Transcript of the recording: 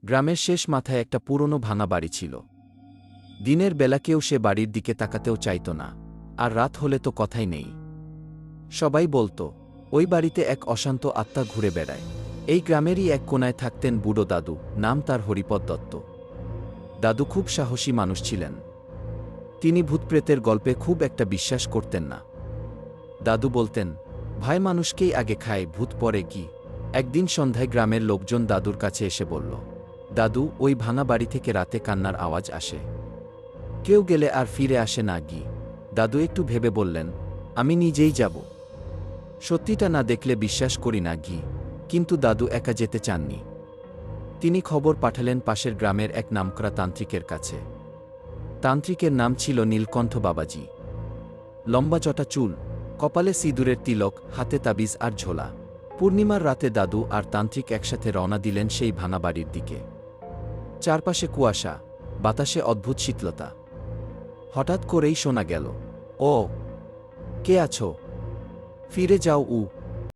গ্রামের শেষ মাথায় একটা পুরনো ভাঙা বাড়ি ছিল। দিনের বেলা কেউ সে বাড়ির দিকে তাকাতেও চাইত না, আর রাত হলে তো কথাই নেই। সবাই বলতো, ওই বাড়িতে এক অশান্ত আত্মা ঘুরে বেড়ায়। এই গ্রামেরই এক কোনায় থাকতেন বুড়ো দাদু, নাম তার হরিপদ দত্ত। দাদু খুব সাহসী মানুষ ছিলেন। তিনি ভূতপ্রেতের গল্পে খুব একটা বিশ্বাস করতেন না। দাদু বলতেন, ভাই মানুষকেই আগে খায়, ভূত পরে কি। একদিন সন্ধ্যায় গ্রামের লোকজন দাদুর কাছে এসে বলল, দাদু, ওই ভাঙা বাড়ি থেকে রাতে কান্নার আওয়াজ আসে। কেউ গেলে আর ফিরে আসে না গি। দাদু একটু ভেবে বললেন, আমি নিজেই যাব। সত্যিটা না দেখলে বিশ্বাস করি না গি। কিন্তু দাদু একা যেতে চাননি। তিনি খবর পাঠালেন পাশের গ্রামের এক নামকরা তান্ত্রিকের কাছে। তান্ত্রিকের নাম ছিল নীলকণ্ঠ বাবাজি। লম্বা চটা চুল, কপালে সিঁদুরের তিলক, হাতে তাবিজ আর ঝোলা। পূর্ণিমার রাতে দাদু আর তান্ত্রিক একসাথে রওনা দিলেন সেই ভাঙা বাড়ির দিকে। চারপাশে কুয়াশা, বাতাসে অদ্ভুত শীতলতা। হঠাৎ করেই শোনা গেল, ও কে আছো? ফিরে যাও।